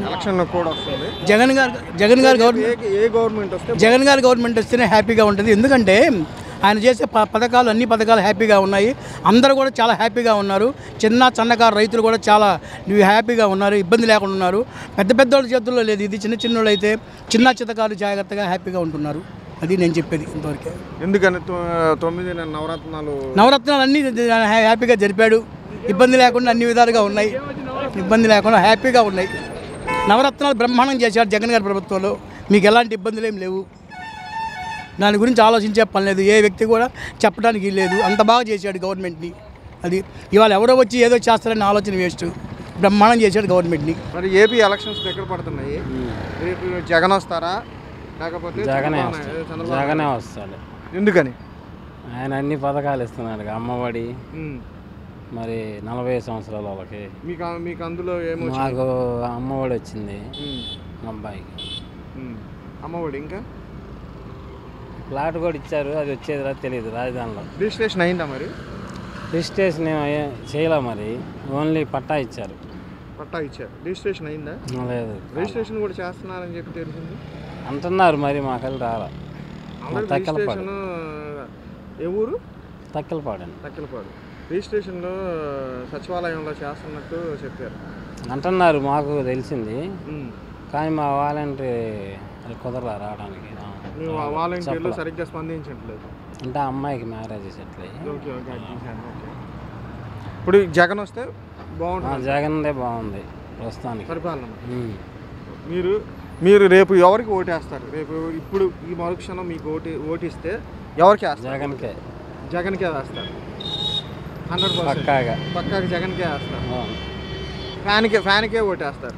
Election కూడా వస్తుంది. జగన్ గారు గవర్నమెంట్ వస్తేనే హ్యాపీగా ఉంటుంది. ఎందుకంటే ఆయన చేసే పథకాలు అన్ని పథకాలు హ్యాపీగా ఉన్నాయి. అందరూ కూడా చాలా హ్యాపీగా ఉన్నారు. చిన్నకారు రైతులు కూడా చాలా హ్యాపీగా ఉన్నారు, ఇబ్బంది లేకుండా ఉన్నారు. పెద్ద వాళ్ళ చేతుల్లో లేదు ఇది. చిన్నోళ్ళు అయితే చిన్నకారు జాగ్రత్తగా హ్యాపీగా ఉంటున్నారు. అది నేను చెప్పేది ఇంతవరకే. ఎందుకని 9 నవరత్నాలు అన్నీ హ్యాపీగా జరిపాడు. ఇబ్బంది లేకుండా అన్ని విధాలుగా ఉన్నాయి. ఇబ్బంది లేకుండా హ్యాపీగా ఉన్నాయి. నవరత్నాలు బ్రహ్మాండం చేశాడు జగన్ గారి ప్రభుత్వంలో. మీకు ఎలాంటి ఇబ్బందులు ఏం లేవు. దాని గురించి ఆలోచించే పని లేదు. ఏ వ్యక్తి కూడా చెప్పడానికి లేదు. అంత బాగా చేశాడు గవర్నమెంట్ని. అది ఇవాళ ఎవరో వచ్చి ఏదో చేస్తారని ఆలోచన వేస్ట్. బ్రహ్మాండం చేశాడు గవర్నమెంట్ని. మరి ఏపీ ఎలక్షన్స్ దగ్గర పడుతున్నాయి. రేపు జగన్ వస్తారా లేకపోతే జగనే వస్తాడు? ఎందుకని? ఆయన అన్ని పథకాలు ఇస్తున్నాడు. అమ్మఒడి, మరి 40 సంవత్సరాల వాళ్ళకి. మీకు అందులో ఏమో మాకు అమ్మఒడి వచ్చింది. మా అబ్బాయికి అమ్మఒడి, ఇంకా ప్లాట్ కూడా ఇచ్చారు. అది వచ్చేదిరా తెలియదు. రాజధానిలో రిజిస్ట్రేషన్ అయిందా? మరి రిజిస్ట్రేషన్ చేయలే. మరి ఓన్లీ పట్టా ఇచ్చారు. పట్టా ఇచ్చారు, రిజిస్ట్రేషన్ అయిందా? లేదు. రిజిస్ట్రేషన్ కూడా చేస్తున్నారని చెప్పి తెలిసింది అంటున్నారు. మరి మాకల్లి రాలా. రిజిస్ట్రేషన్ ఏ ఊరు? తక్కెలపాడు. రిజిస్ట్రేషన్లో సచివాలయంలో చేస్తున్నట్టు చెప్పారు అంటున్నారు. మాకు తెలిసింది. కానీ మా వాలంటీర్ కుదరలా రావడానికి. వాలంటీర్లు సరిగ్గా స్పందించట్లేదు. అంటే అమ్మాయికి మ్యారేజ్ సెటిల్. ఇప్పుడు జగన్ వస్తే బాగుంటుంది. జగన్దే బాగుంది ప్రస్తుతానికి పరిపాలన. మీరు రేపు ఎవరికి ఓటేస్తారు? రేపు ఇప్పుడు ఈ మరుక్షణం మీకు ఓటిస్తే ఎవరికి వేస్తారు? జగన్కే వేస్తారు. 100% పక్కాగా జగన్కే వేస్తారు. ఫ్యాన్కే ఓటేస్తారు.